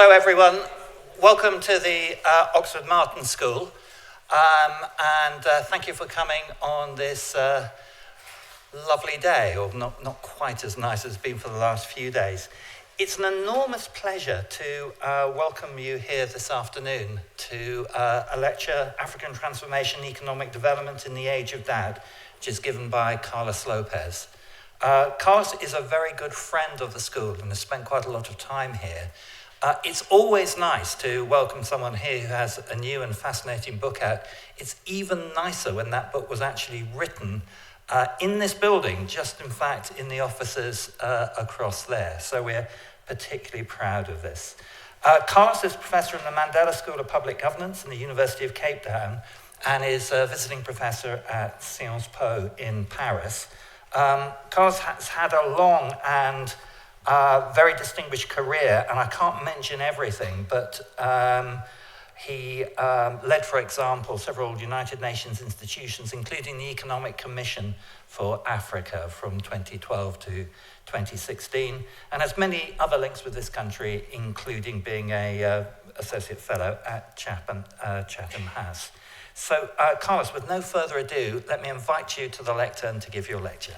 Hello everyone, welcome to the Oxford Martin School and thank you for coming on this lovely day, or not quite as nice as it's been for the last few days. It's an enormous pleasure to welcome you here this afternoon to a lecture, African Transformation, Economic Development in the Age of Doubt, which is given by Carlos Lopes. Carlos is a very good friend of the school and has spent quite a lot of time here. It's always nice to welcome someone here who has a new and fascinating book out. It's even nicer when that book was actually written in this building, just in fact in the offices across there. So we're particularly proud of this. Carlos is professor in the Mandela School of Public Governance in the University of Cape Town and is a visiting professor at Sciences Po in Paris. Carlos has had a long and very distinguished career, and I can't mention everything, but he led, for example, several United Nations institutions, including the Economic Commission for Africa from 2012 to 2016, and has many other links with this country, including being a associate fellow at Chatham House. So, Carlos, with no further ado, let me invite you to the lectern to give your lecture.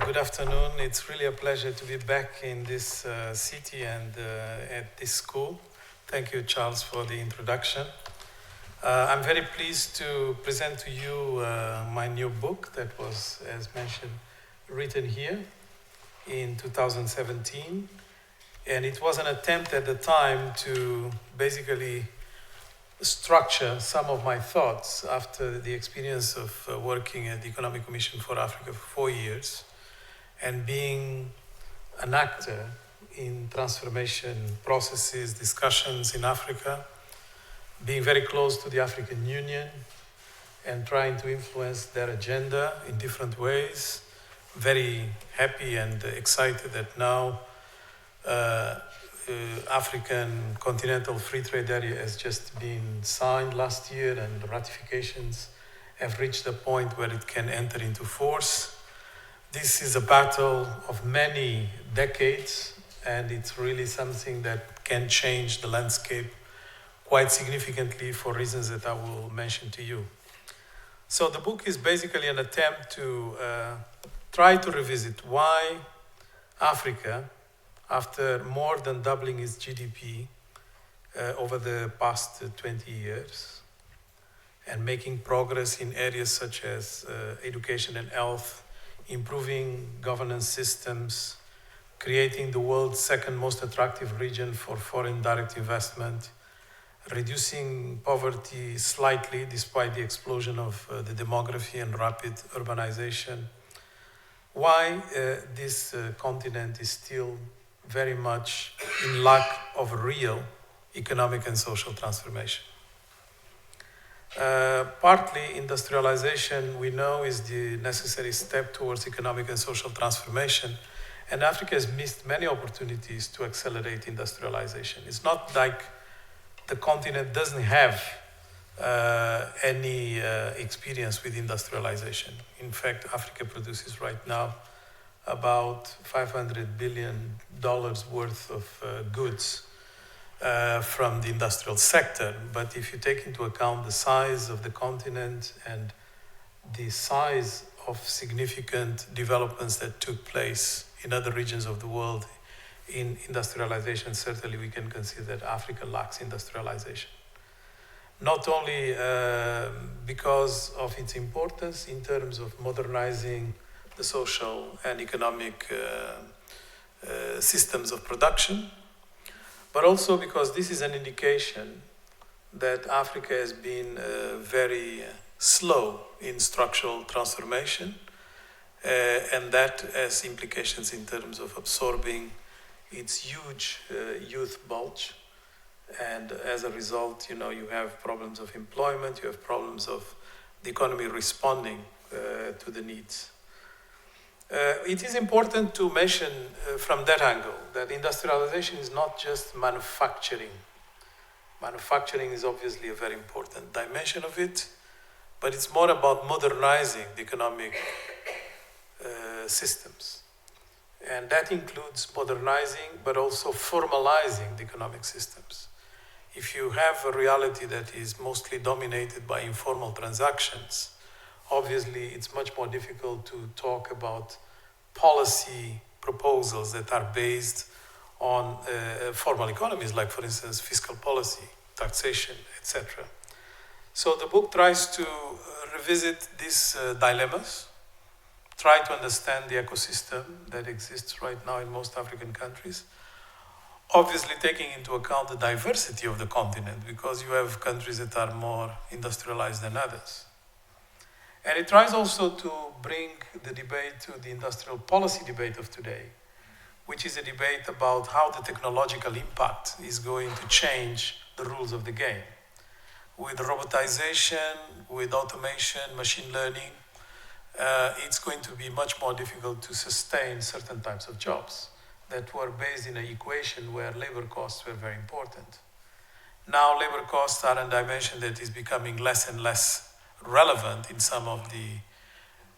Good afternoon. It's really a pleasure to be back in this city and at this school. Thank you, Charles, for the introduction. I'm very pleased to present to you my new book that was, as mentioned, written here in 2017. And it was an attempt at the time to basically structure some of my thoughts after the experience of working at the Economic Commission for Africa for 4 years and being an actor in transformation processes, discussions in Africa, being very close to the African Union and trying to influence their agenda in different ways. Very happy and excited that now African Continental Free Trade Area has just been signed last year and the ratifications have reached a point where it can enter into force. This is a battle of many decades, and it's really something that can change the landscape quite significantly for reasons that I will mention to you. So the book is basically an attempt to try to revisit why Africa, after more than doubling its GDP over the past 20 years and making progress in areas such as education and health, improving governance systems, creating the world's second most attractive region for foreign direct investment, reducing poverty slightly despite the explosion of the demography and rapid urbanization, why this continent is still very much in lack of real economic and social transformation. Partly, industrialization, we know, is the necessary step towards economic and social transformation, and Africa has missed many opportunities to accelerate industrialization. It's not like the continent doesn't have any experience with industrialization. In fact, Africa produces right now about $500 billion worth of goods from the industrial sector. But if you take into account the size of the continent and the size of significant developments that took place in other regions of the world in industrialization, certainly we can consider that Africa lacks industrialization. Not only because of its importance in terms of modernizing the social and economic systems of production, but also because this is an indication that Africa has been very slow in structural transformation, and that has implications in terms of absorbing its huge youth bulge. And as a result, you have problems of employment, you have problems of the economy responding to the needs. It is important to mention from that angle that industrialization is not just manufacturing. Manufacturing is obviously a very important dimension of it, but it's more about modernizing the economic systems. And that includes modernizing, but also formalizing the economic systems. If you have a reality that is mostly dominated by informal transactions, obviously it's much more difficult to talk about policy proposals that are based on formal economies, like, for instance, fiscal policy, taxation, etc. So the book tries to revisit these dilemmas, try to understand the ecosystem that exists right now in most African countries, obviously taking into account the diversity of the continent, because you have countries that are more industrialized than others. And it tries also to bring the debate to the industrial policy debate of today, which is a debate about how the technological impact is going to change the rules of the game. With robotization, with automation, machine learning, it's going to be much more difficult to sustain certain types of jobs that were based in an equation where labor costs were very important. Now labor costs are a dimension that is becoming less and less relevant in some of the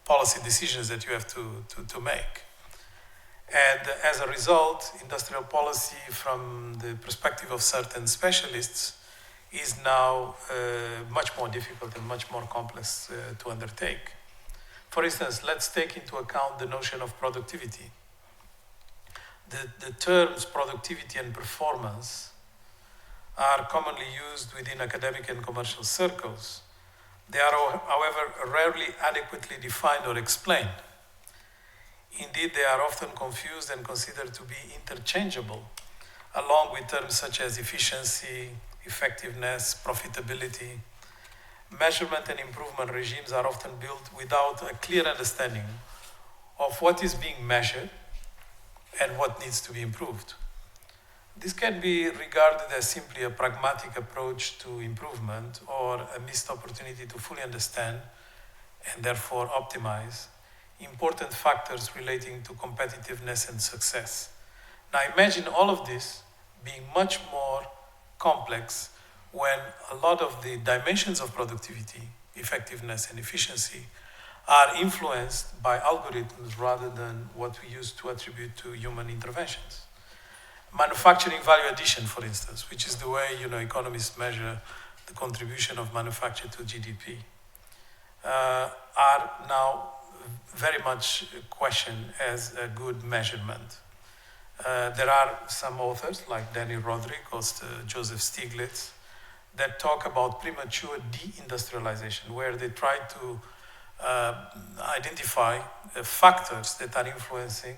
policy decisions that you have to make. And as a result, industrial policy from the perspective of certain specialists is now much more difficult and much more complex to undertake. For instance, let's take into account the notion of productivity. The terms productivity and performance are commonly used within academic and commercial circles. They are, however, rarely adequately defined or explained. Indeed, they are often confused and considered to be interchangeable, along with terms such as efficiency, effectiveness, profitability. Measurement and improvement regimes are often built without a clear understanding of what is being measured and what needs to be improved. This can be regarded as simply a pragmatic approach to improvement or a missed opportunity to fully understand and therefore optimize important factors relating to competitiveness and success. Now imagine all of this being much more complex when a lot of the dimensions of productivity, effectiveness, and efficiency are influenced by algorithms rather than what we used to attribute to human interventions. Manufacturing value addition, for instance, which is the way economists measure the contribution of manufacture to GDP, are now very much questioned as a good measurement. There are some authors like Danny Roderick or Joseph Stiglitz that talk about premature deindustrialization, where they try to identify factors that are influencing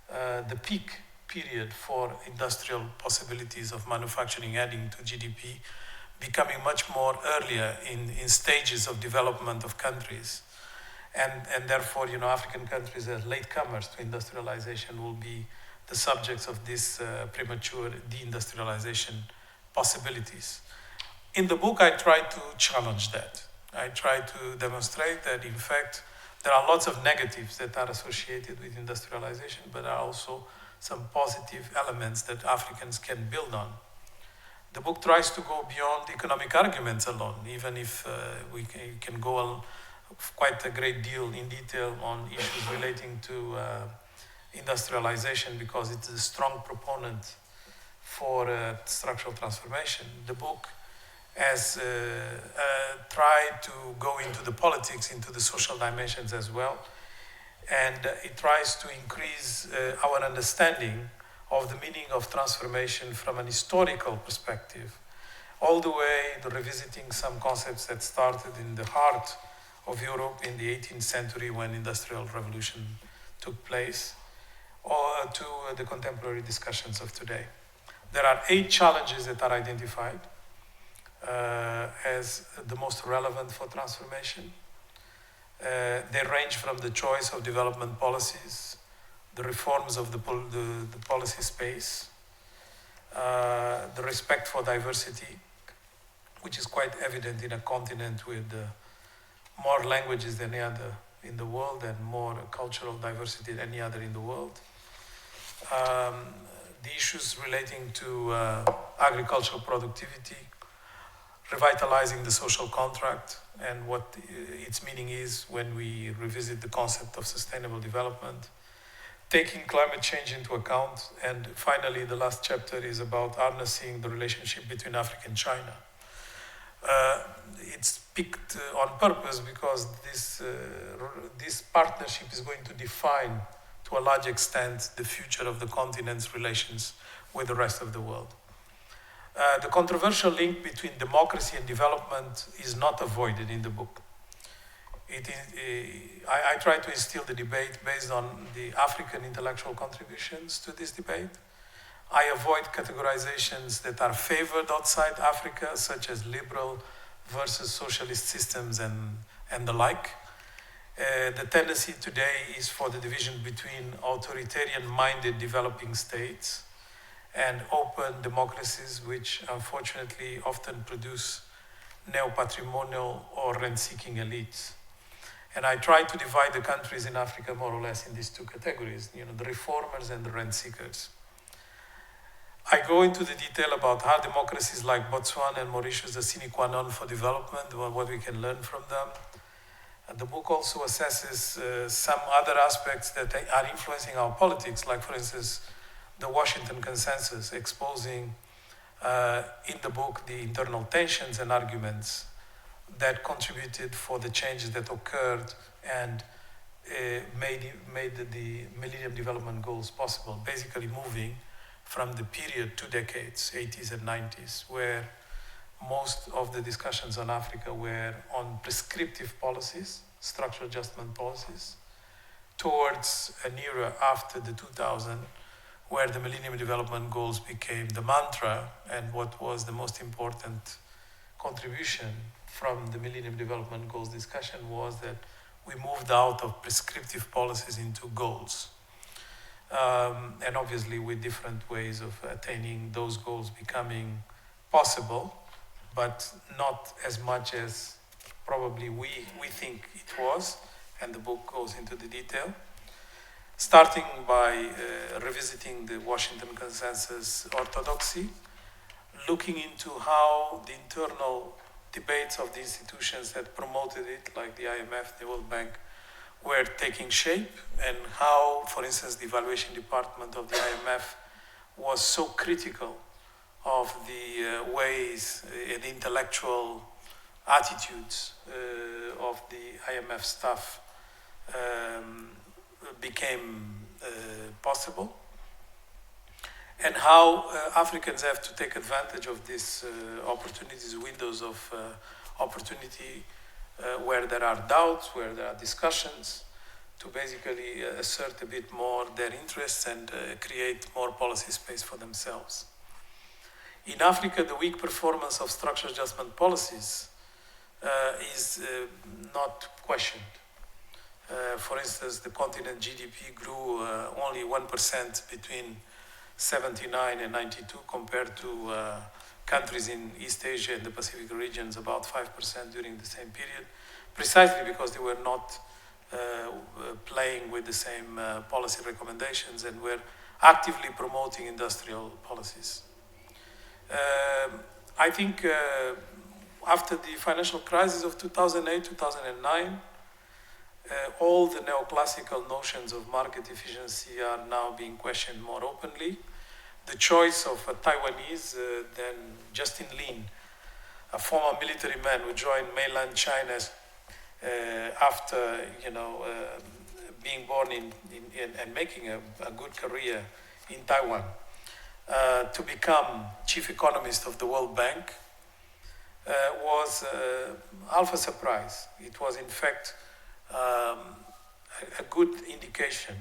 the peak period for industrial possibilities of manufacturing adding to GDP, becoming much more earlier in stages of development of countries. And therefore, African countries as latecomers to industrialization will be the subjects of this premature deindustrialization possibilities. In the book, I try to challenge that. I try to demonstrate that, in fact, there are lots of negatives that are associated with industrialization, but there are also some positive elements that Africans can build on. The book tries to go beyond economic arguments alone, even if we can go on quite a great deal in detail on issues relating to industrialization, because it's a strong proponent for structural transformation. The book has tried to go into the politics, into the social dimensions as well, and it tries to increase our understanding of the meaning of transformation from an historical perspective, all the way to revisiting some concepts that started in the heart of Europe in the 18th century when industrial revolution took place, or to the contemporary discussions of today. There are 8 challenges that are identified as the most relevant for transformation. They range from the choice of development policies, the reforms of the policy space, the respect for diversity, which is quite evident in a continent with more languages than any other in the world and more cultural diversity than any other in the world. The issues relating to agricultural productivity, revitalizing the social contract and what its meaning is when we revisit the concept of sustainable development, taking climate change into account, and finally the last chapter is about harnessing the relationship between Africa and China. It's picked on purpose because this partnership is going to define, to a large extent, the future of the continent's relations with the rest of the world. The controversial link between democracy and development is not avoided in the book. I try to instill the debate based on the African intellectual contributions to this debate. I avoid categorizations that are favored outside Africa, such as liberal versus socialist systems and the like. The tendency today is for the division between authoritarian-minded developing states and open democracies, which unfortunately often produce neo-patrimonial or rent-seeking elites. And I try to divide the countries in Africa more or less in these two categories, the reformers and the rent-seekers. I go into the detail about how democracies like Botswana and Mauritius are sine qua non for development, what we can learn from them. And the book also assesses some other aspects that are influencing our politics, like, for instance, the Washington Consensus, exposing in the book the internal tensions and arguments that contributed for the changes that occurred and made the Millennium Development Goals possible, basically moving from the period 2 decades, 80s and 90s, where most of the discussions on Africa were on prescriptive policies, structural adjustment policies, towards an era after the 2000, where the Millennium Development Goals became the mantra, and what was the most important contribution from the Millennium Development Goals discussion was that we moved out of prescriptive policies into goals. And obviously with different ways of attaining those goals becoming possible, but not as much as probably we think it was, and the book goes into the detail. Starting by revisiting the Washington Consensus orthodoxy, looking into how the internal debates of the institutions that promoted it, like the IMF, the World Bank, were taking shape, and how, for instance, the evaluation department of the IMF was so critical of the ways, the intellectual attitudes of the IMF staff became possible, and how Africans have to take advantage of these opportunities, windows of opportunity, where there are doubts, where there are discussions, to basically assert a bit more their interests and create more policy space for themselves. In Africa, the weak performance of structural adjustment policies is not questioned. For instance, the continent GDP grew only 1% between 79 and 92 compared to countries in East Asia and the Pacific regions about 5% during the same period, precisely because they were not playing with the same policy recommendations and were actively promoting industrial policies. I think after the financial crisis of 2008, 2009, all the neoclassical notions of market efficiency are now being questioned more openly. The choice of a Taiwanese, then Justin Lin, a former military man who joined mainland China after being born in and making a good career in Taiwan, to become chief economist of the World Bank, was half a surprise. It was in fact a good indication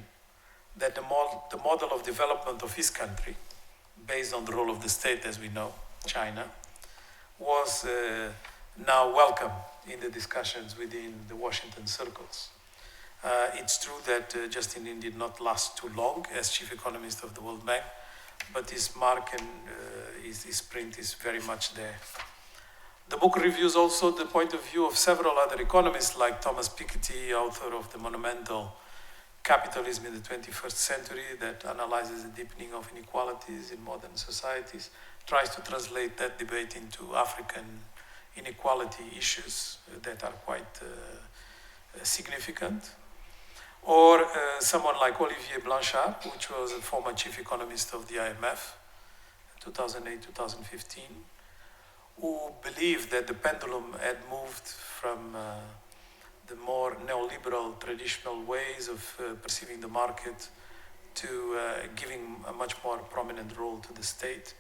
that the model of development of his country, based on the role of the state, as we know, China, was now welcome in the discussions within the Washington circles. It's true that Justin Lin did not last too long as chief economist of the World Bank, but his mark and his print is very much there. The book reviews also the point of view of several other economists, like Thomas Piketty, author of the monumental Capitalism in the 21st Century, that analyzes the deepening of inequalities in modern societies, tries to translate that debate into African inequality issues that are quite significant. Or someone like Olivier Blanchard, which was a former chief economist of the IMF, 2008-2015, who believed that the pendulum had moved from the more neoliberal traditional ways of perceiving the market to giving a much more prominent role to the state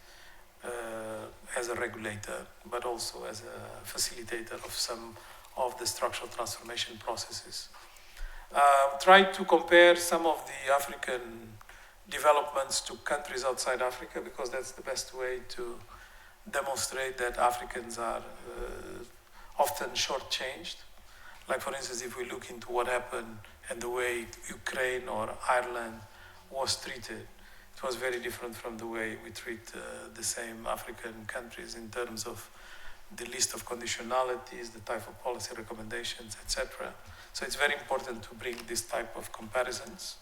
as a regulator, but also as a facilitator of some of the structural transformation processes. Tried to compare some of the African developments to countries outside Africa, because that's the best way to demonstrate that Africans are often shortchanged. Like, for instance, if we look into what happened and the way Ukraine or Ireland was treated, it was very different from the way we treat the same African countries in terms of the list of conditionalities, the type of policy recommendations, etc. So it's very important to bring this type of comparisons.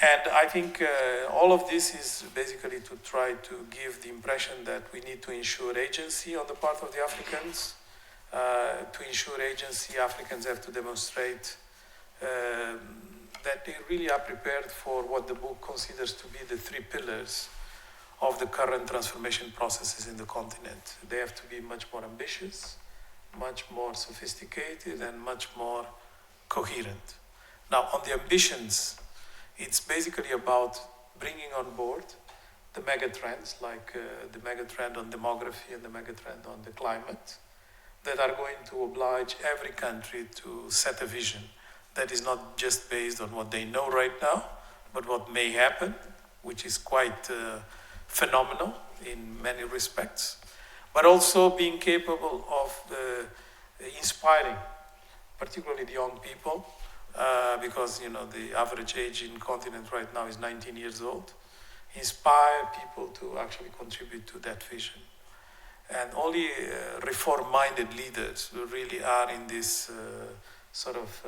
And I think all of this is basically to try to give the impression that we need to ensure agency on the part of the Africans. To ensure agency, Africans have to demonstrate that they really are prepared for what the book considers to be the three pillars of the current transformation processes in the continent. They have to be much more ambitious, much more sophisticated, and much more coherent. Now, on the ambitions, it's basically about bringing on board the mega trends, like the mega trend on demography and the mega trend on the climate, that are going to oblige every country to set a vision that is not just based on what they know right now, but what may happen, which is quite phenomenal in many respects, but also being capable of inspiring, particularly the young people, because the average age in continent right now is 19 years old. Inspire people to actually contribute to that vision. And only reform-minded leaders who really are in this sort of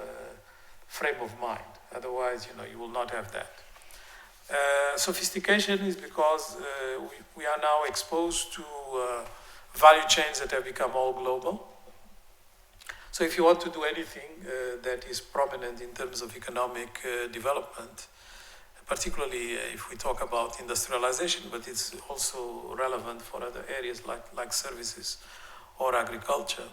frame of mind. Otherwise, you will not have that. Sophistication is because we are now exposed to value chains that have become all global. So if you want to do anything that is prominent in terms of economic development, particularly if we talk about industrialization, but it's also relevant for other areas like services or agriculture,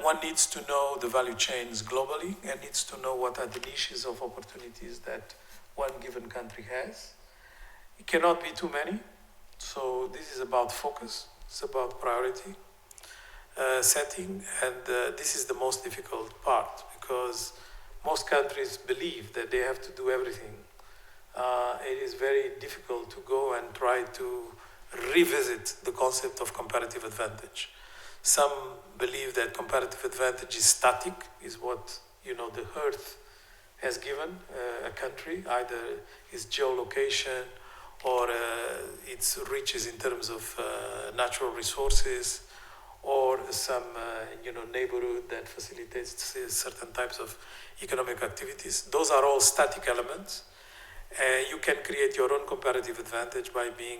one needs to know the value chains globally and needs to know what are the niches of opportunities that one given country has. It cannot be too many, so this is about focus, it's about priority setting, and this is the most difficult part, because most countries believe that they have to do everything. It is very difficult to go and try to revisit the concept of comparative advantage. Some believe that comparative advantage is static, is what the earth has given a country, either its geolocation or its riches in terms of natural resources, or some neighborhood that facilitates certain types of economic activities. Those are all static elements. You can create your own comparative advantage by being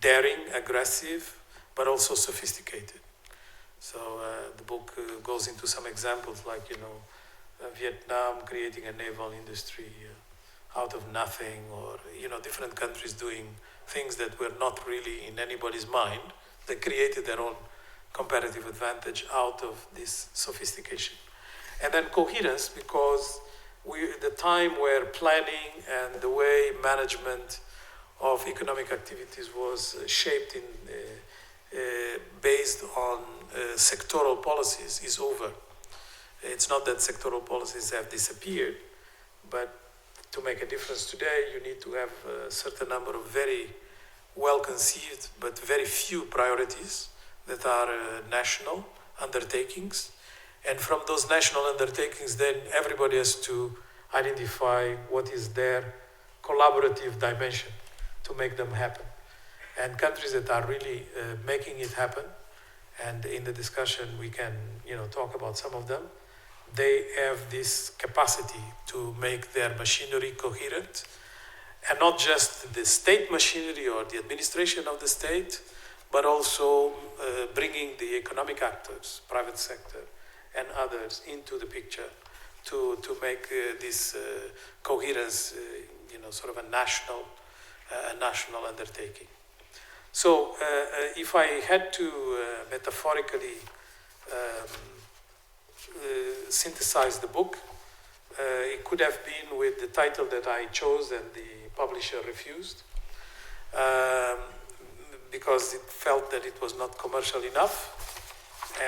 daring, aggressive, but also sophisticated. So the book goes into some examples like, Vietnam creating a naval industry out of nothing, or, different countries doing things that were not really in anybody's mind. They created their own comparative advantage out of this sophistication. And then coherence, because the time where planning and the way management of economic activities was shaped based on sectoral policies is over. It's not that sectoral policies have disappeared, but to make a difference today, you need to have a certain number of very well-conceived but very few priorities that are national undertakings. And from those national undertakings, then everybody has to identify what is their collaborative dimension to make them happen. And countries that are really making it happen, and in the discussion we can talk about some of them, they have this capacity to make their machinery coherent, and not just the state machinery or the administration of the state, but also bringing the economic actors, private sector, and others into the picture to make this coherence, sort of a national undertaking. So, if I had to metaphorically synthesize the book, it could have been with the title that I chose and the publisher refused, because it felt that it was not commercial enough.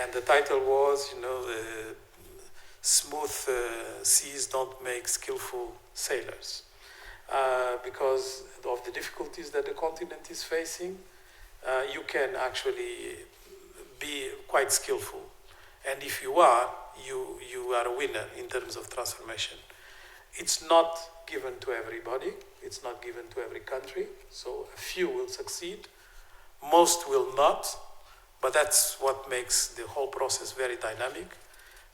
And the title was, smooth seas don't make skillful sailors. Because of the difficulties that the continent is facing, you can actually be quite skillful. And if you are, you are a winner in terms of transformation. It's not given to everybody. It's not given to every country. So a few will succeed. Most will not. But that's what makes the whole process very dynamic.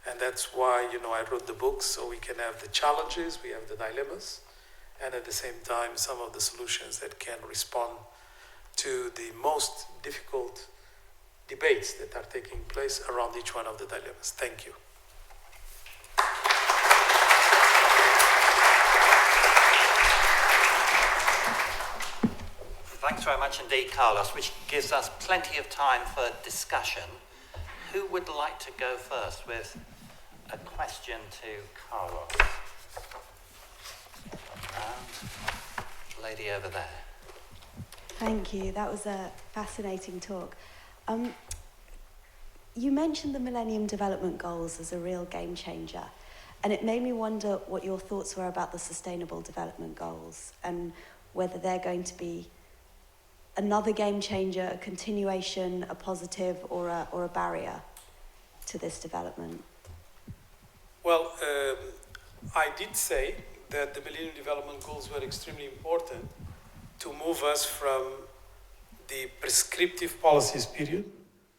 And that's why, I wrote the book, so we can have the challenges, we have the dilemmas, and at the same time, some of the solutions that can respond to the most difficult debates that are taking place around each one of the dilemmas. Thank you. Thanks very much indeed, Carlos, which gives us plenty of time for discussion. Who would like to go first with a question to Carlos? And lady over there. Thank you. That was a fascinating talk. You mentioned the Millennium Development Goals as a real game changer, and it made me wonder what your thoughts were about the Sustainable Development Goals and whether they're going to be another game changer, a continuation, a positive, or a barrier to this development. Well, I did say that the Millennium Development Goals were extremely important to move us from the prescriptive policies period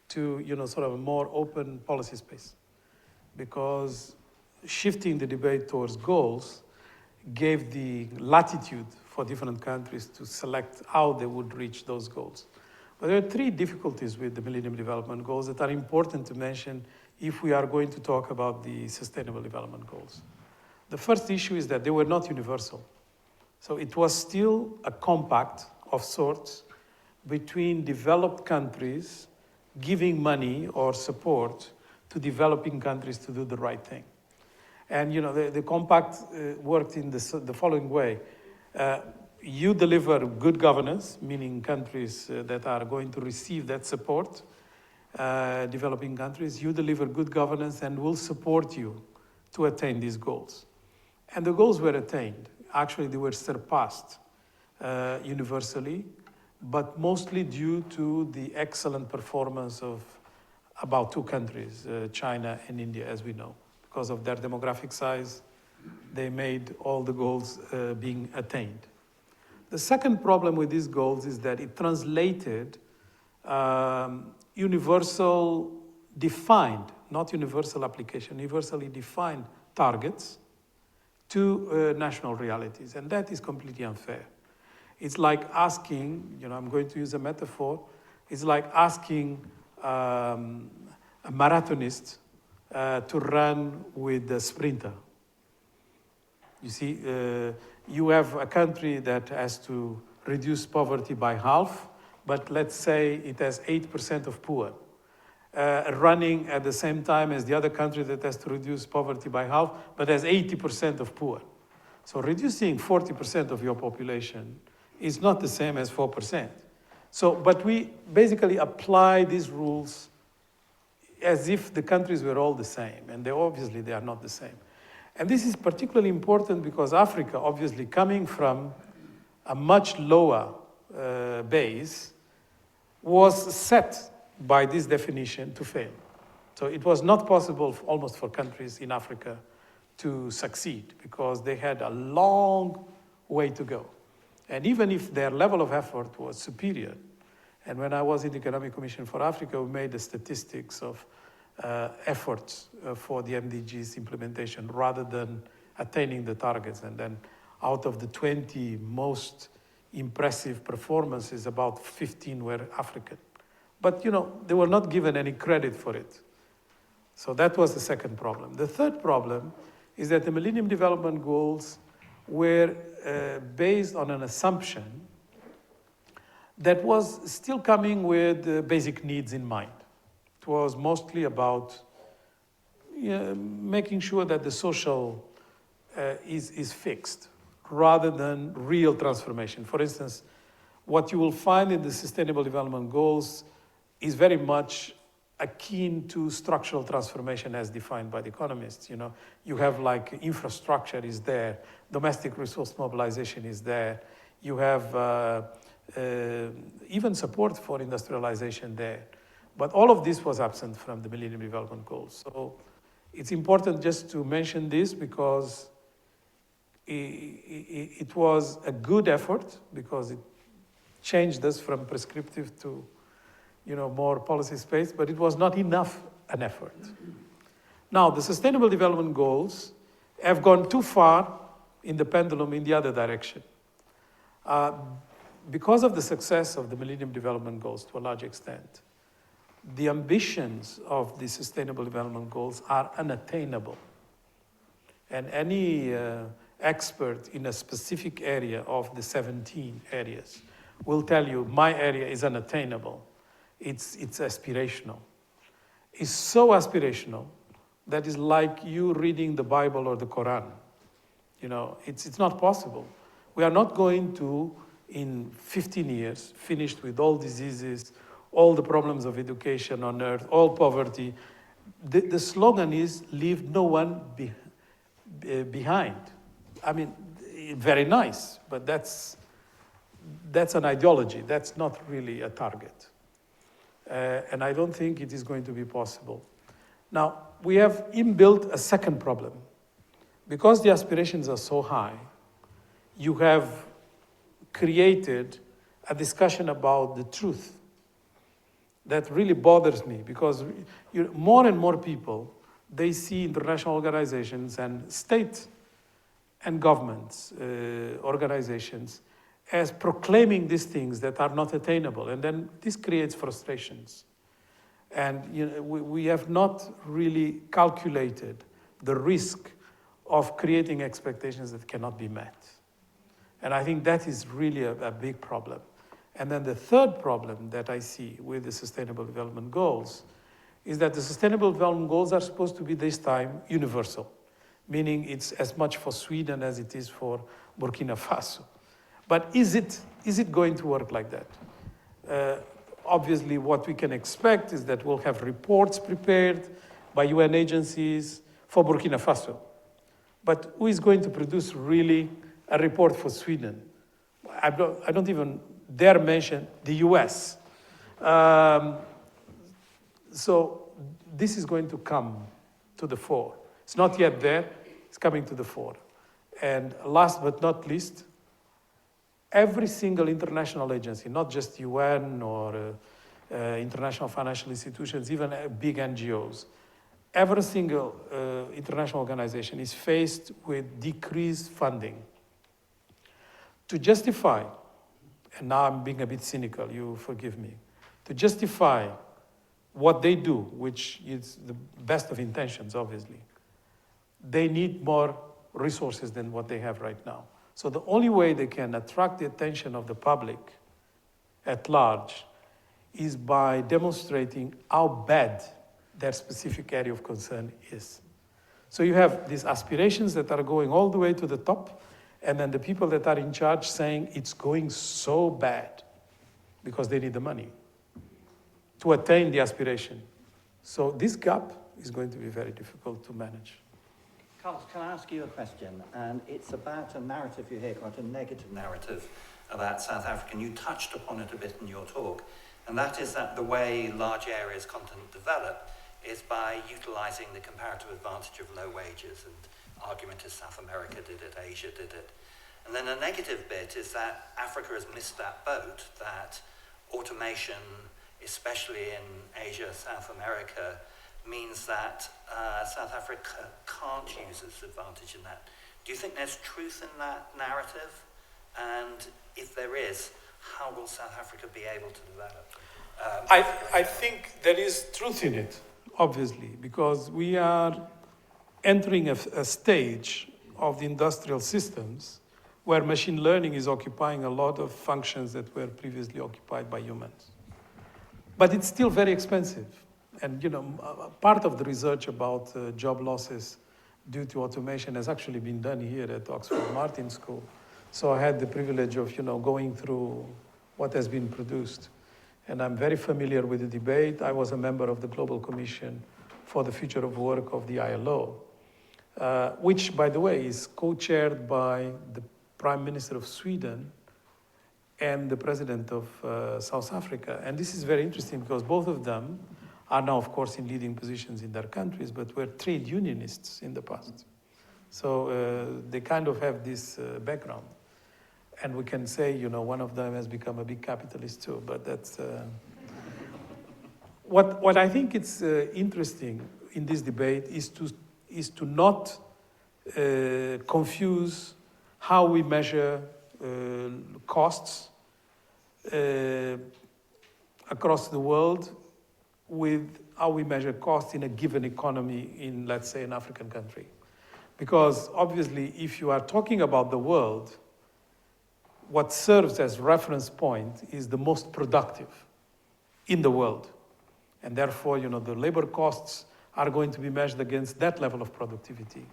to, sort of a more open policy space. Because shifting the debate towards goals gave the latitude for different countries to select how they would reach those goals. But there are three difficulties with the Millennium Development Goals that are important to mention if we are going to talk about the Sustainable Development Goals. The first issue is that they were not universal. So it was still a compact of sorts between developed countries giving money or support to developing countries to do the right thing. And the compact worked in the following way. You deliver good governance, meaning countries that are going to receive that support, developing countries. You deliver good governance and we'll support you to attain these goals. And the goals were attained. Actually, they were surpassed universally, but mostly due to the excellent performance of about two countries, China and India, as we know. Because of their demographic size, they made all the goals being attained. The second problem with these goals is that it translated universal defined, not universal application, universally defined targets to national realities. And that is completely unfair. It's like asking, I'm going to use a metaphor, it's like asking a marathonist to run with a sprinter. You see, you have a country that has to reduce poverty by half, but let's say it has 8% of poor, running at the same time as the other country that has to reduce poverty by half, but has 80% of poor. So reducing 40% of your population is not the same as 4%. So, but we basically apply these rules as if the countries were all the same, and they are not the same. And this is particularly important because Africa, obviously coming from a much lower base, was set by this definition to fail. So it was not possible almost for countries in Africa to succeed because they had a long way to go. And even if their level of effort was superior, and when I was in the Economic Commission for Africa, we made the statistics of efforts for the MDGs implementation rather than attaining the targets. And then out of the 20 most impressive performances, about 15 were African. But, they were not given any credit for it. So that was the second problem. The third problem is that the Millennium Development Goals were based on an assumption that was still coming with basic needs in mind. It was mostly about making sure that the social is fixed rather than real transformation. For instance, what you will find in the Sustainable Development Goals is very much akin to structural transformation as defined by the economists. You have like infrastructure is there, domestic resource mobilization is there, you have even support for industrialization there. But all of this was absent from the Millennium Development Goals. So it's important just to mention this because it was a good effort because it changed us from prescriptive to more policy space, but it was not enough an effort. Now, the Sustainable Development Goals have gone too far in the pendulum in the other direction. Because of the success of the Millennium Development Goals to a large extent, the ambitions of the Sustainable Development Goals are unattainable. And any expert in a specific area of the 17 areas will tell you, my area is unattainable. It's aspirational. It's so aspirational that is like you reading the Bible or the Quran. It's not possible. We are not going to, in 15 years, finished with all diseases, all the problems of education on earth, all poverty. The slogan is, leave no one behind. I mean, very nice, but that's an ideology. That's not really a target. And I don't think it is going to be possible. Now, we have inbuilt a second problem. Because the aspirations are so high, you have created a discussion about the truth that really bothers me because more and more people, they see international organizations and state and governments organizations as proclaiming these things that are not attainable. And then this creates frustrations. And we have not really calculated the risk of creating expectations that cannot be met. And I think that is really a big problem. And then the third problem that I see with the Sustainable Development Goals is that the Sustainable Development Goals are supposed to be this time universal, meaning it's as much for Sweden as it is for Burkina Faso. But is it going to work like that? Obviously, what we can expect is that we'll have reports prepared by UN agencies for Burkina Faso. But who is going to produce really a report for Sweden? I don't even dare mention the US. So this is going to come to the fore. It's not yet there, it's coming to the fore. And last but not least, every single international agency, not just UN or international financial institutions, even big NGOs, every single international organization is faced with decreased funding. To justify, and now I'm being a bit cynical, you forgive me, to justify what they do, which is the best of intentions, obviously, they need more resources than what they have right now. So the only way they can attract the attention of the public at large is by demonstrating how bad their specific area of concern is. So you have these aspirations that are going all the way to the top, and then the people that are in charge saying it's going so bad because they need the money to attain the aspiration. So this gap is going to be very difficult to manage. Carlos, can I ask you a question? And it's about a narrative you hear, quite a negative narrative about South Africa, and you touched upon it a bit in your talk, and that is that the way large areas continent develop is by utilizing the comparative advantage of low wages, and argument is South America did it, Asia did it. And then a negative bit is that Africa has missed that boat, that automation, especially in Asia, South America, means that South Africa can't use its advantage in that. Do you think there's truth in that narrative? And if there is, how will South Africa be able to develop? I think there is truth in it, obviously, because we are entering a stage of the industrial systems where machine learning is occupying a lot of functions that were previously occupied by humans. But it's still very expensive. And part of the research about job losses due to automation has actually been done here at Oxford Martin School. So I had the privilege of going through what has been produced. And I'm very familiar with the debate. I was a member of the Global Commission for the Future of Work of the ILO, which, by the way, is co-chaired by the Prime Minister of Sweden and the President of South Africa. And this is very interesting because both of them are now, of course, in leading positions in their countries, but were trade unionists in the past. So they kind of have this background. And we can say, one of them has become a big capitalist too, but that's... What I think it's interesting in this debate is to not confuse how we measure costs across the world with how we measure costs in a given economy in, let's say, an African country. Because obviously, if you are talking about the world, what serves as reference point is the most productive in the world. And therefore, the labor costs are going to be measured against that level of productivity.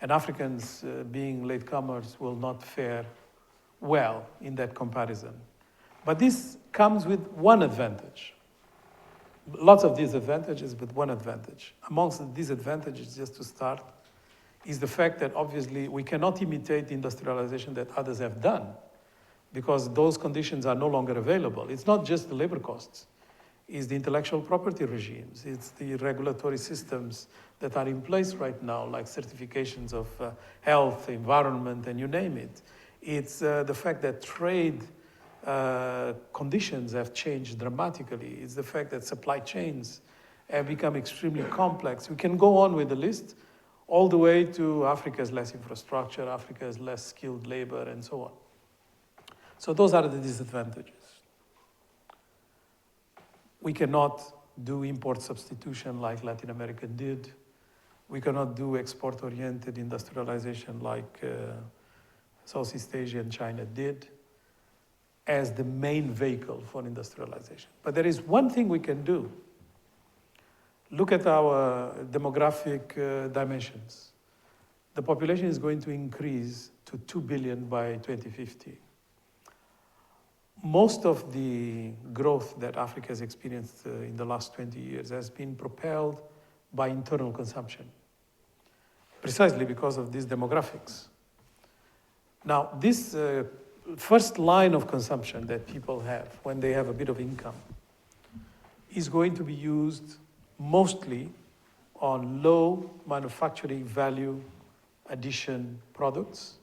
And Africans, being latecomers, will not fare well in that comparison. But this comes with one advantage. Lots of disadvantages, but one advantage. Amongst the disadvantages, just to start, is the fact that obviously we cannot imitate the industrialization that others have done because those conditions are no longer available. It's not just the labor costs. It's the intellectual property regimes. It's the regulatory systems that are in place right now, like certifications of health, environment, and you name it. It's the fact that trade conditions have changed dramatically. It's the fact that supply chains have become extremely complex. We can go on with the list all the way to Africa's less infrastructure, Africa's less skilled labor, and so on. So those are the disadvantages. We cannot do import substitution like Latin America did. We cannot do export-oriented industrialization like Southeast Asia and China did as the main vehicle for industrialization. But there is one thing we can do. Look at our demographic dimensions. The population is going to increase to 2 billion by 2050. Most of the growth that Africa has experienced in the last 20 years has been propelled by internal consumption, precisely because of these demographics. Now, this first line of consumption that people have when they have a bit of income is going to be used mostly on low manufacturing value addition products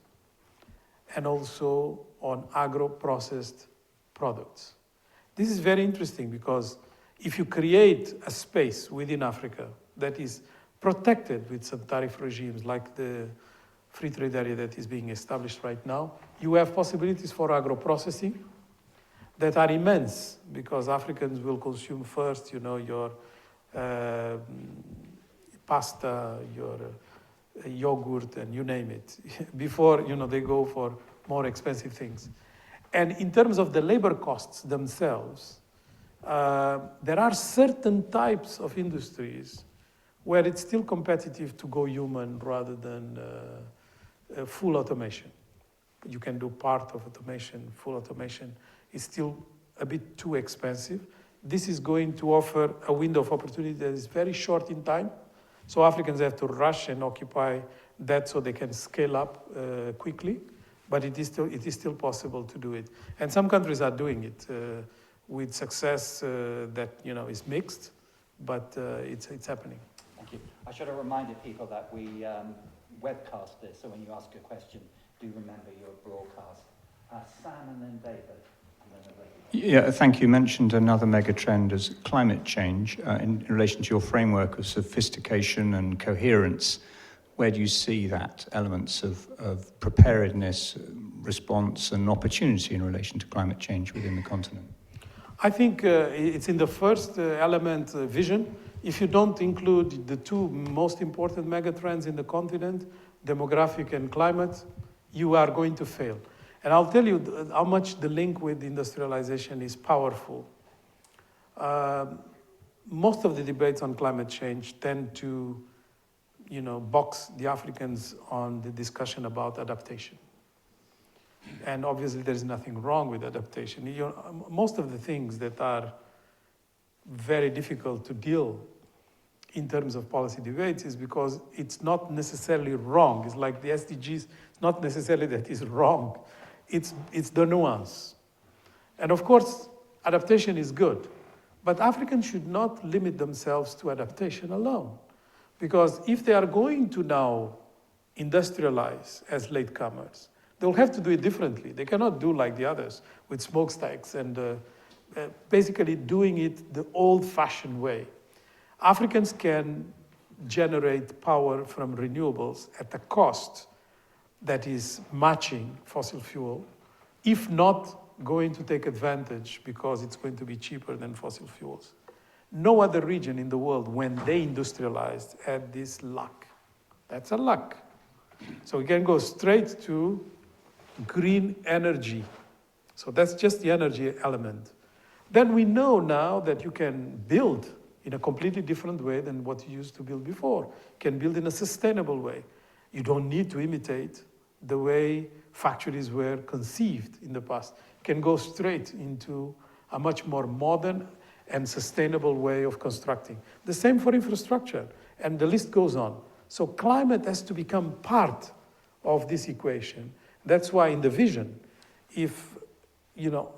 and also on agro-processed products. This is very interesting because if you create a space within Africa that is protected with some tariff regimes like the free trade area that is being established right now, you have possibilities for agro-processing that are immense because Africans will consume first, your pasta, your yogurt, and you name it, before, they go for more expensive things. And in terms of the labor costs themselves, there are certain types of industries where it's still competitive to go human rather than full automation. You can do part of automation. Full automation is still a bit too expensive. This is going to offer a window of opportunity that is very short in time. So Africans have to rush and occupy that so they can scale up quickly. But it is still possible to do it. And some countries are doing it with success that is mixed, but it's happening. Thank you. I should have reminded people that we webcast this, so when you ask a question, do remember your broadcast. Sam and then David. Yeah, thank you. You mentioned another mega trend as climate change in relation to your framework of sophistication and coherence. Where do you see that elements of preparedness, response, and opportunity in relation to climate change within the continent? I think it's in the first element, vision. If you don't include the two most important megatrends in the continent, demographic and climate, you are going to fail. And I'll tell you how much the link with industrialization is powerful. Most of the debates on climate change tend to, box the Africans on the discussion about adaptation. And obviously there's nothing wrong with adaptation. Most of the things that are very difficult to deal in terms of policy debates is because it's not necessarily wrong. It's like the SDGs, it's not necessarily that it's wrong. It's the nuance. And of course, adaptation is good. But Africans should not limit themselves to adaptation alone. Because if they are going to now industrialize as latecomers, they'll have to do it differently. They cannot do like the others with smokestacks and basically doing it the old-fashioned way. Africans can generate power from renewables at a cost that is matching fossil fuel, if not going to take advantage because it's going to be cheaper than fossil fuels. No other region in the world, when they industrialized, had this luck. That's a luck. So we can go straight to green energy. So that's just the energy element. Then we know now that you can build in a completely different way than what you used to build before. You can build in a sustainable way. You don't need to imitate the way factories were conceived in the past. You can go straight into a much more modern and sustainable way of constructing. The same for infrastructure, and the list goes on. So climate has to become part of this equation. That's why in the vision, if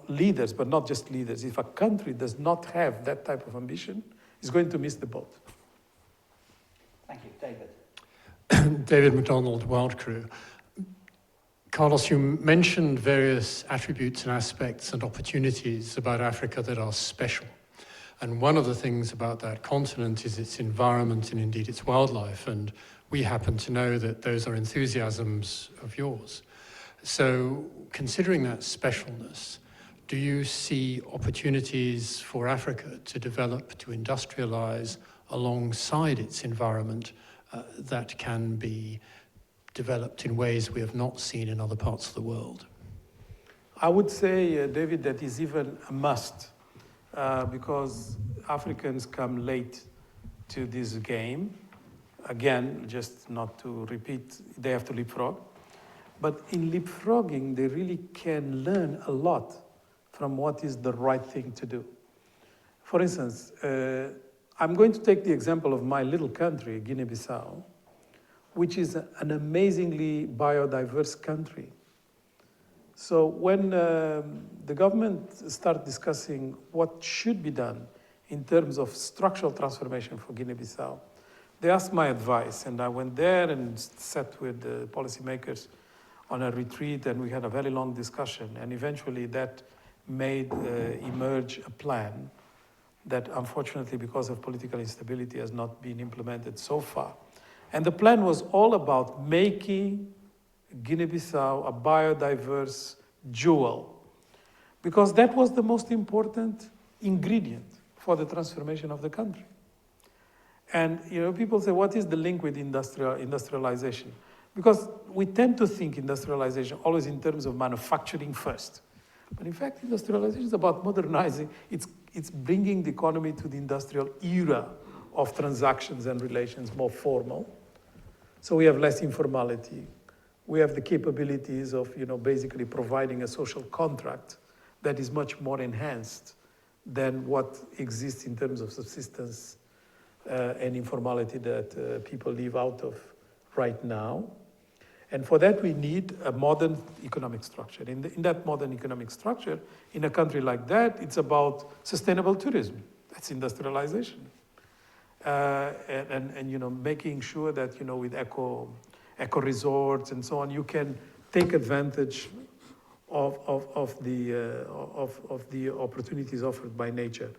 leaders, but not just leaders, if a country does not have that type of ambition, it's going to miss the boat. Thank you. David. David McDonald, Wild Crew. Carlos, you mentioned various attributes and aspects and opportunities about Africa that are special. And one of the things about that continent is its environment and indeed its wildlife. And we happen to know that those are enthusiasms of yours. So considering that specialness, do you see opportunities for Africa to develop, to industrialize alongside its environment that can be developed in ways we have not seen in other parts of the world? I would say, David, that is even a must, because Africans come late to this game. Again, just not to repeat, they have to leapfrog. But in leapfrogging, they really can learn a lot from what is the right thing to do. For instance, I'm going to take the example of my little country, Guinea-Bissau, which is an amazingly biodiverse country. So when the government started discussing what should be done in terms of structural transformation for Guinea-Bissau, they asked my advice, and I went there and sat with the policymakers on a retreat, and we had a very long discussion, and eventually that made emerge a plan that unfortunately, because of political instability, has not been implemented so far. And the plan was all about making Guinea-Bissau a biodiverse jewel, because that was the most important ingredient for the transformation of the country. And people say, what is the link with industrialization? Because we tend to think industrialization always in terms of manufacturing first. But in fact, industrialization is about modernizing. It's bringing the economy to the industrial era of transactions and relations, more formal. So we have less informality. We have the capabilities of, basically providing a social contract that is much more enhanced than what exists in terms of subsistence and informality that people live out of right now. And for that, we need a modern economic structure. In that modern economic structure, in a country like that, it's about sustainable tourism. That's industrialization. And making sure that, with eco resorts and so on, you can take advantage of the opportunities offered by nature.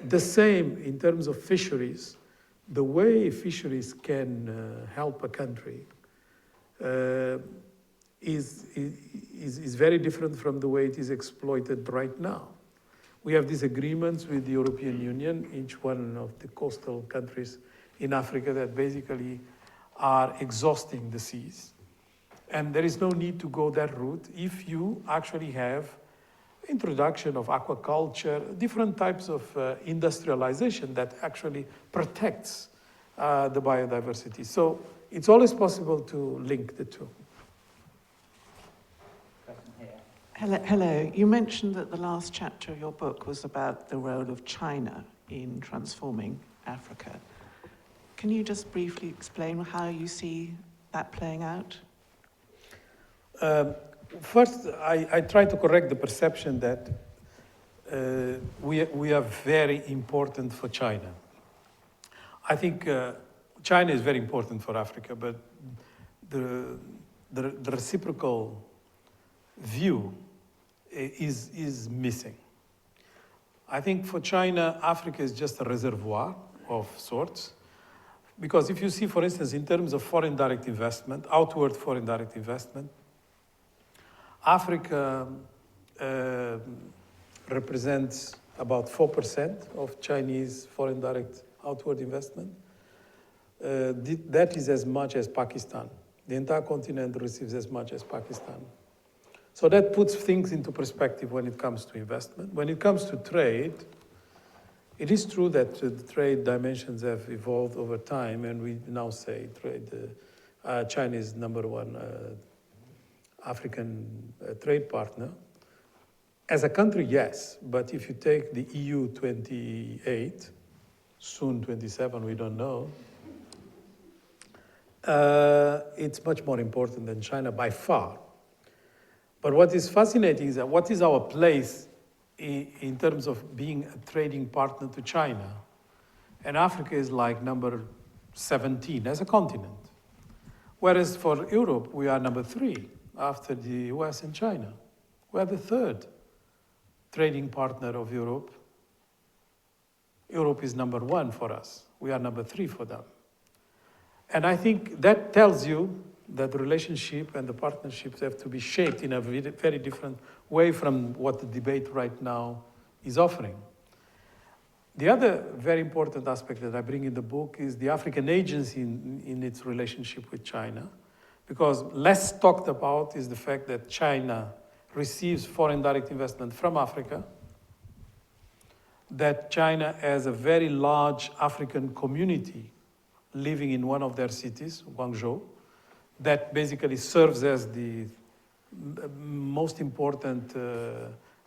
The same in terms of fisheries. The way fisheries can help a country is very different from the way it is exploited right now. We have these agreements with the European Union, each one of the coastal countries in Africa that basically are exhausting the seas. And there is no need to go that route if you actually have introduction of aquaculture, different types of industrialization that actually protects the biodiversity. So it's always possible to link the two. Hello. You mentioned that the last chapter of your book was about the role of China in transforming Africa. Can you just briefly explain how you see that playing out? First, I try to correct the perception that we are very important for China. I think China is very important for Africa, but the reciprocal view is missing. I think for China, Africa is just a reservoir of sorts. Because if you see, for instance, in terms of foreign direct investment, outward foreign direct investment, Africa represents about 4% of Chinese foreign direct outward investment. That is as much as Pakistan. The entire continent receives as much as Pakistan. So that puts things into perspective when it comes to investment. When it comes to trade, it is true that the trade dimensions have evolved over time, and we now say China is number one African trade partner. As a country, yes, but if you take the EU 28, soon 27, we don't know, it's much more important than China by far. But what is fascinating is that what is our place in terms of being a trading partner to China? And Africa is like number 17 as a continent. Whereas for Europe, we are number 3 after the US and China. We are the 3rd trading partner of Europe. Europe is number 1 for us. We are number 3 for them. And I think that tells you that the relationship and the partnerships have to be shaped in a very different way from what the debate right now is offering. The other very important aspect that I bring in the book is the African agency in its relationship with China, because less talked about is the fact that China receives foreign direct investment from Africa, that China has a very large African community living in one of their cities, Guangzhou, that basically serves as the most important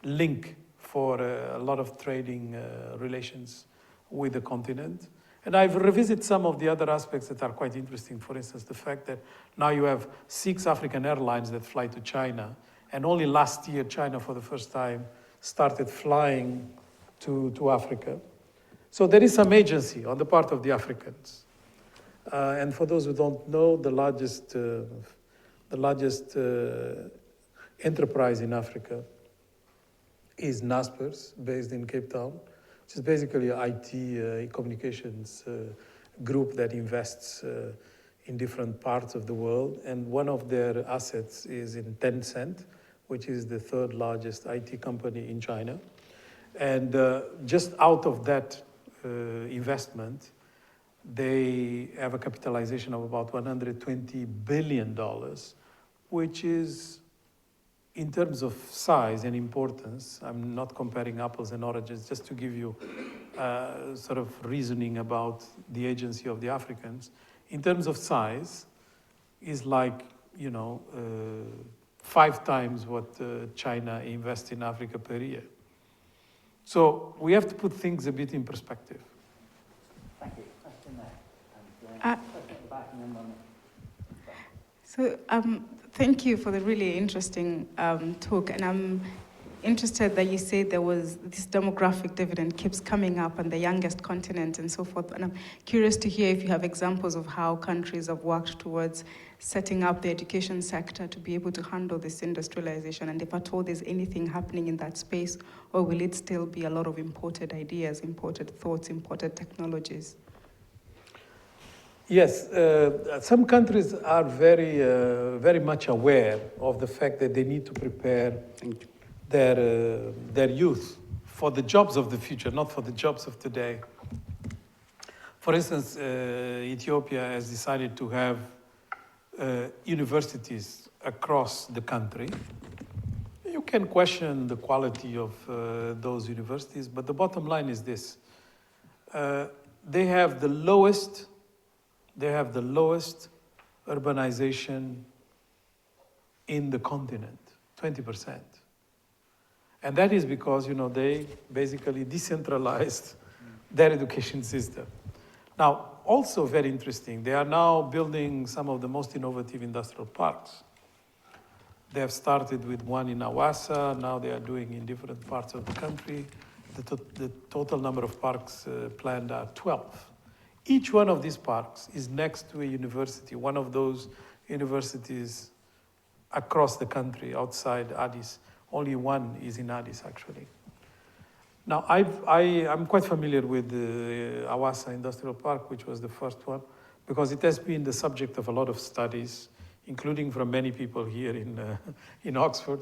link for a lot of trading relations with the continent. And I've revisited some of the other aspects that are quite interesting. For instance, the fact that now you have 6 African airlines that fly to China, and only last year China for the first time started flying to Africa. So there is some agency on the part of the Africans. And for those who don't know, the largest enterprise in Africa is Naspers, based in Cape Town, which is basically an IT communications group that invests in different parts of the world. And one of their assets is in Tencent, which is the 3rd largest IT company in China. And just out of that investment, they have a capitalization of about $120 billion, which is, in terms of size and importance, I'm not comparing apples and oranges, just to give you sort of reasoning about the agency of the Africans. In terms of size, is like, 5 times what China invests in Africa per year. So we have to put things a bit in perspective. Thank you. Question there. So thank you for the really interesting talk. And I'm interested that you said there was this demographic dividend keeps coming up on the youngest continent and so forth. And I'm curious to hear if you have examples of how countries have worked towards setting up the education sector to be able to handle this industrialization, and if at all there's anything happening in that space, or will it still be a lot of imported ideas, imported thoughts, imported technologies? Yes, some countries are very much aware of the fact that they need to prepare their youth for the jobs of the future, not for the jobs of today. For instance, Ethiopia has decided to have universities across the country. You can question the quality of those universities, but the bottom line is this. They have the lowest urbanization in the continent, 20%. And that is because, they basically decentralized their education system. Now, also very interesting, they are now building some of the most innovative industrial parks. They have started with one in Awassa, now they are doing in different parts of the country. The total number of parks planned are 12. Each one of these parks is next to a university, one of those universities across the country, outside Addis. Only one is in Addis, actually. Now, I'm quite familiar with the Awassa Industrial Park, which was the first one, because it has been the subject of a lot of studies, including from many people here in Oxford,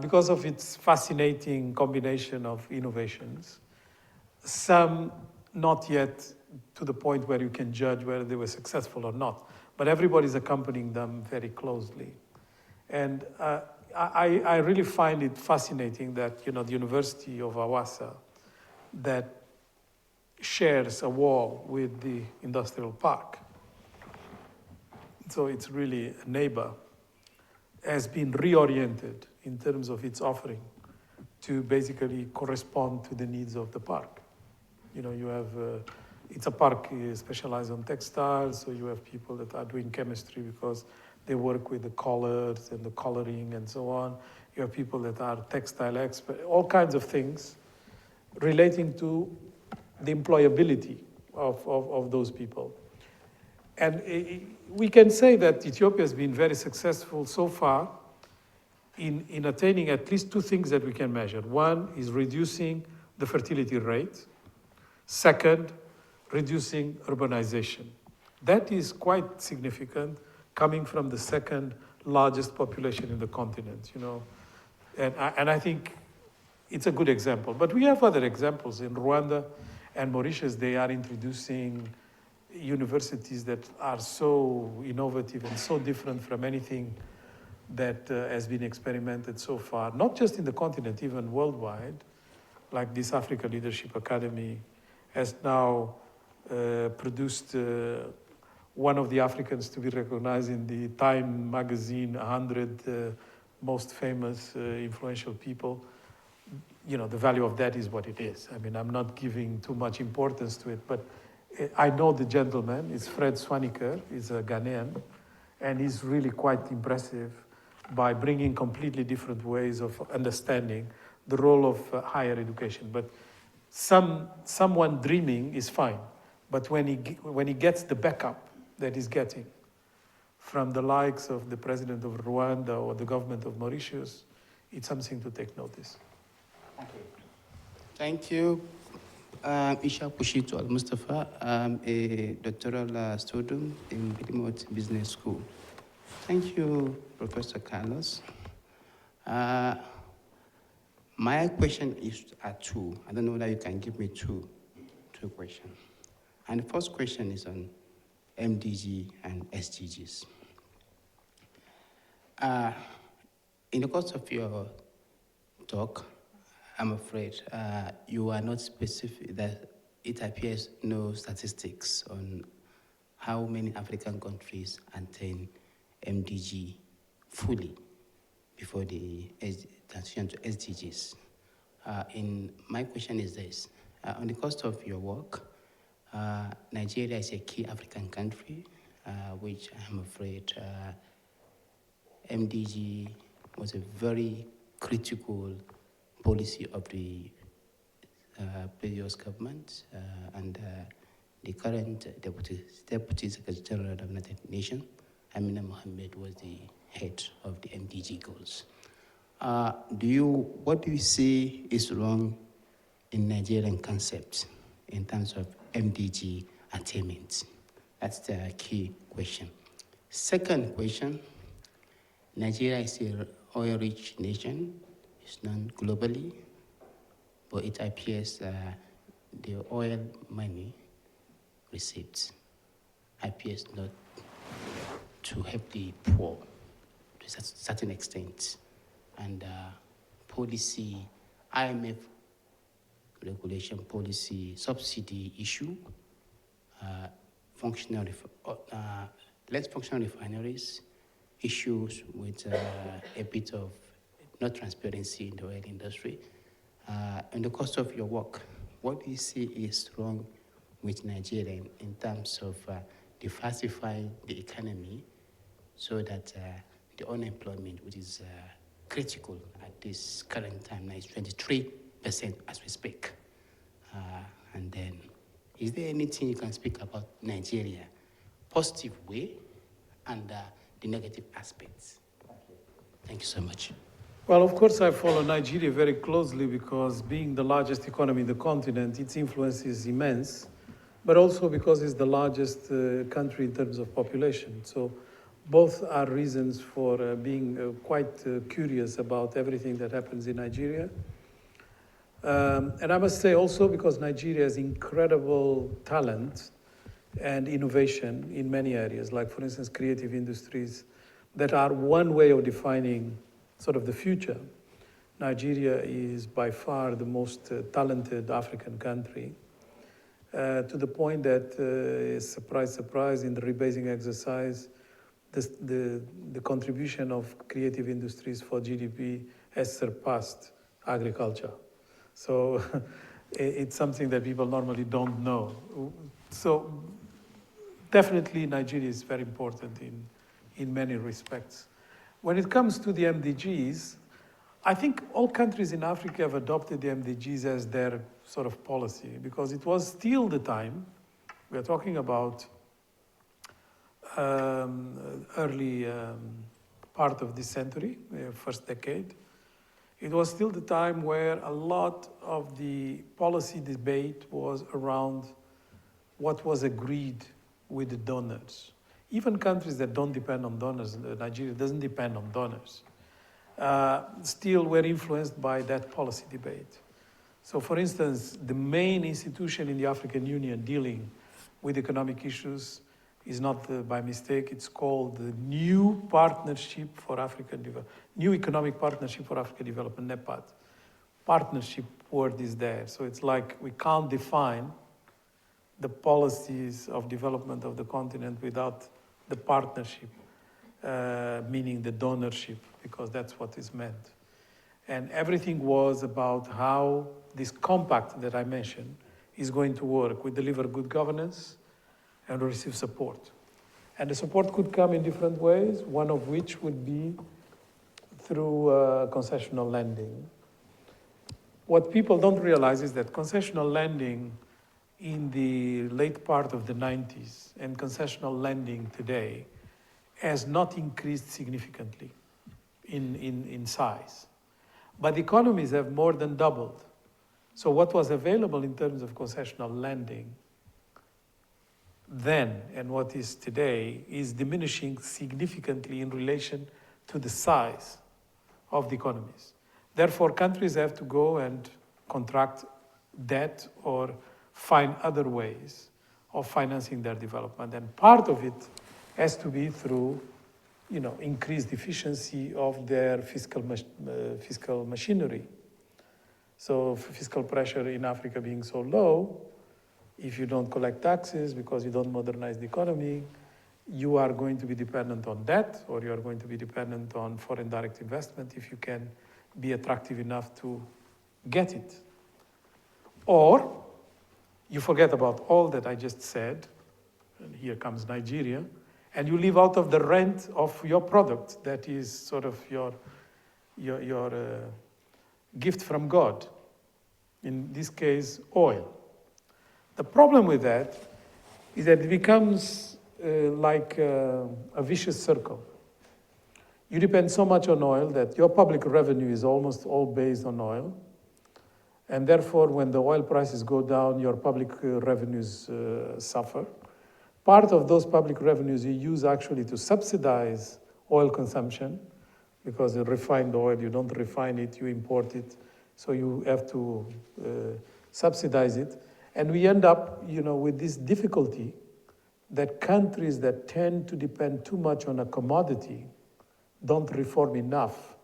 because of its fascinating combination of innovations. Some not yet to the point where you can judge whether they were successful or not, but everybody's accompanying them very closely. And I really find it fascinating that, the University of Awassa, that shares a wall with the industrial park, so it's really a neighbor, has been reoriented in terms of its offering to basically correspond to the needs of the park. You have, it's a park specialized on textiles, so you have people that are doing chemistry because they work with the colors and the coloring and so on. You have people that are textile experts, all kinds of things relating to the employability of those people. And we can say that Ethiopia has been very successful so far in attaining at least two things that we can measure. One is reducing the fertility rate. Second, reducing urbanization. That is quite significant, coming from the second largest population in the continent, And I think it's a good example. But we have other examples. In Rwanda and Mauritius, they are introducing universities that are so innovative and so different from anything that has been experimented so far, not just in the continent, even worldwide, like this Africa Leadership Academy has now produced one of the Africans to be recognized in the Time magazine, 100 most famous, influential people. The value of that is what it is. I mean, I'm not giving too much importance to it, but I know the gentleman. It's Fred Swaniker. He's a Ghanaian, and he's really quite impressive by bringing completely different ways of understanding the role of higher education. But someone dreaming is fine, but when he gets the backup that he's getting from the likes of the president of Rwanda or the government of Mauritius, it's something to take notice. Thank you. Isha Pushitu Al-Mustafa. I'm a doctoral student in Millennium Business School. Thank you, Professor Carlos. My question is two. I don't know whether you can give me two questions. And the first question is on MDG and SDGs. In the course of your talk, I'm afraid you are not specific, that it appears no statistics on how many African countries attain MDG fully before the transition to SDGs. My question is this. On the course of your work, Nigeria is a key African country, which I'm afraid MDG was a very critical policy of the previous government, and the current Deputy Secretary General of the United Nations, Amina Mohammed, was the head of the MDG goals. What do you see is wrong in Nigerian concept in terms of MDG attainment? That's the key question. Second question, Nigeria is an oil-rich nation. It's known globally. but it appears the oil money received appears not to help the poor to a certain extent. And policy, IMF regulation policy, subsidy issue, less functional refineries, issues with a bit of not transparency in the oil industry. And the cost of your work, what do you see is wrong with Nigeria in terms of diversifying the economy so that the unemployment, which is critical at this current time, now is 23% as we speak. And then, is there anything you can speak about Nigeria, positive way and the negative aspects? Thank you so much. Well, of course, I follow Nigeria very closely because being the largest economy in the continent, its influence is immense, but also because it's the largest country in terms of population. So both are reasons for being quite curious about everything that happens in Nigeria. And I must say also because Nigeria has incredible talent and innovation in many areas, like for instance, creative industries that are one way of defining sort of the future. Nigeria is by far the most talented African country, to the point that, surprise, surprise, in the rebasing exercise, the contribution of creative industries for GDP has surpassed agriculture. So it's something that people normally don't know. So definitely Nigeria is very important in many respects. When it comes to the MDGs, I think all countries in Africa have adopted the MDGs as their sort of policy because it was still the time, we are talking about early part of this century, first decade. It was still the time where a lot of the policy debate was around what was agreed with the donors. Even countries that don't depend on donors, Nigeria doesn't depend on donors, still were influenced by that policy debate. So for instance, the main institution in the African Union dealing with economic issues is not by mistake, it's called the New Partnership for African Development, New Economic Partnership for African Development, NEPAD. Partnership word is there. So it's like we can't define the policies of development of the continent without the partnership, meaning the donorship, because that's what is meant. And everything was about how this compact that I mentioned is going to work. We deliver good governance and receive support. And the support could come in different ways, one of which would be through concessional lending. What people don't realize is that concessional lending in the late part of the 90s and concessional lending today has not increased significantly in size. But the economies have more than doubled. So what was available in terms of concessional lending then and what is today is diminishing significantly in relation to the size of the economies. Therefore, countries have to go and contract debt or find other ways of financing their development. And part of it has to be through, increased efficiency of their fiscal machinery. So fiscal pressure in Africa being so low, if you don't collect taxes because you don't modernize the economy, you are going to be dependent on debt, or you are going to be dependent on foreign direct investment if you can be attractive enough to get it. Or you forget about all that I just said, and here comes Nigeria, and you live out of the rent of your product that is sort of your gift from God, in this case, oil. The problem with that is that it becomes like a vicious circle. You depend so much on oil that your public revenue is almost all based on oil. And therefore, when the oil prices go down, your public revenues suffer. Part of those public revenues you use actually to subsidize oil consumption, because the refined oil, you don't refine it, you import it, So you have to subsidize it. And we end up, with this difficulty that countries that tend to depend too much on a commodity don't reform enough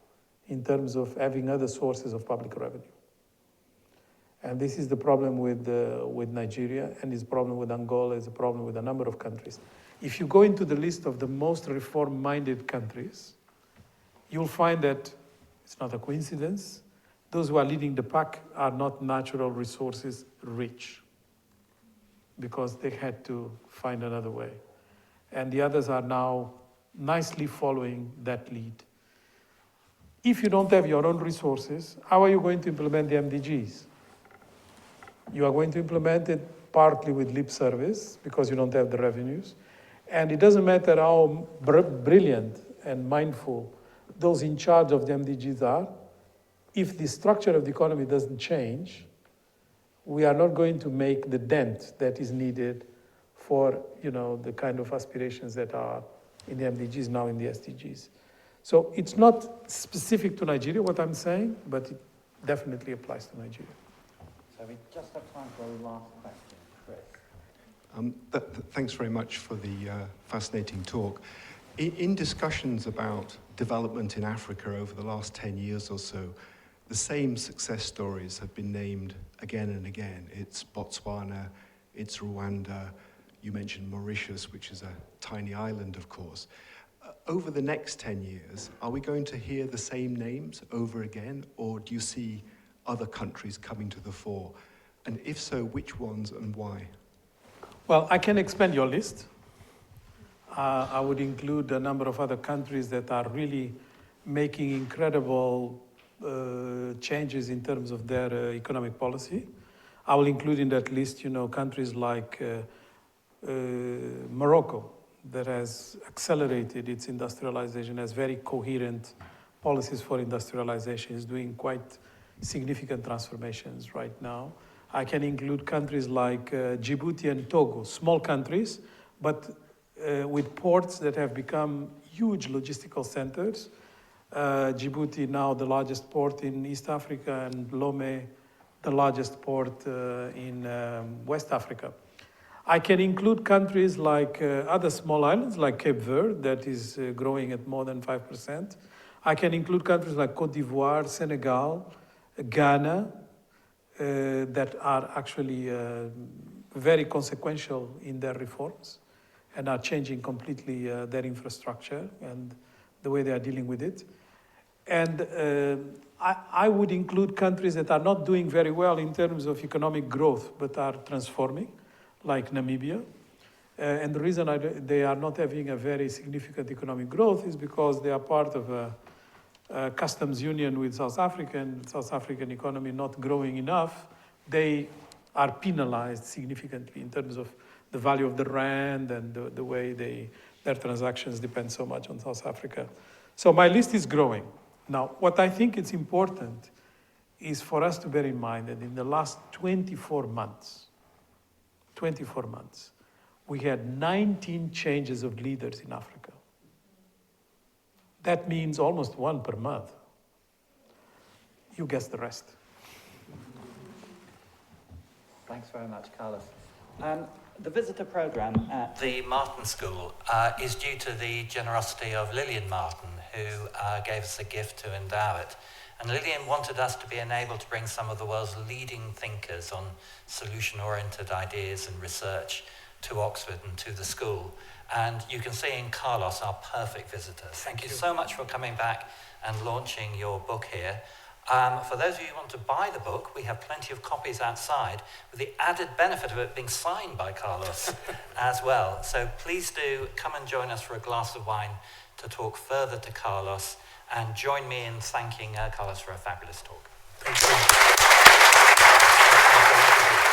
in terms of having other sources of public revenue. And this is the problem with Nigeria, and it's a problem with Angola, it's a problem with a number of countries. If you go into the list of the most reform-minded countries, you'll find that it's not a coincidence. Those who are leading the pack are not natural resources rich, because they had to find another way. And the others are now nicely following that lead. If you don't have your own resources, how are you going to implement the MDGs? You are going to implement it partly with lip service, because you don't have the revenues. And it doesn't matter how brilliant and mindful those in charge of the MDGs are, if the structure of the economy doesn't change, we are not going to make the dent that is needed for the kind of aspirations that are in the MDGs, now in the SDGs. So it's not specific to Nigeria, what I'm saying, but it definitely applies to Nigeria. So we just have time for a last question. Chris. Thanks very much for the fascinating talk. In discussions about development in Africa over the last 10 years or so, the same success stories have been named again and again. It's Botswana, it's Rwanda, you mentioned Mauritius, which is a tiny island, of course. Over the next 10 years, are we going to hear the same names over again, or do you see other countries coming to the fore? And if so, which ones and why? Well, I can expand your list. I would include a number of other countries that are really making incredible changes in terms of their economic policy. I will include in that list, countries like Morocco, that has accelerated its industrialization, has very coherent policies for industrialization, is doing quite significant transformations right now. I can include countries like Djibouti and Togo, small countries, but with ports that have become huge logistical centers. Djibouti now the largest port in East Africa, and Lomé the largest port in West Africa. I can include countries like other small islands like Cape Verde, that is growing at more than 5%. I can include countries like Côte d'Ivoire, Senegal, Ghana, that are actually very consequential in their reforms and are changing completely their infrastructure and the way they are dealing with it. And I would include countries that are not doing very well in terms of economic growth, but are transforming, like Namibia. And the reason they are not having a very significant economic growth is because they are part of a customs union with South Africa, and South African economy not growing enough. They are penalized significantly in terms of the value of the rand and the way their transactions depend so much on South Africa. So my list is growing. Now, what I think is important is for us to bear in mind that in the last 24 months, we had 19 changes of leaders in Africa. That means almost one per month. You guess the rest. Thanks very much, Carlos. The visitor program at the Martin School is due to the generosity of Lillian Martin, who gave us a gift to endow it. And Lillian wanted us to be enabled to bring some of the world's leading thinkers on solution-oriented ideas and research to Oxford and to the school. And you can see in Carlos our perfect visitor. Thank you so much for coming back and launching your book here. For those of you who want to buy the book, we have plenty of copies outside, with the added benefit of it being signed by Carlos as well. So please do come and join us for a glass of wine to talk further to Carlos, and join me in thanking Carlos for a fabulous talk. Thank you.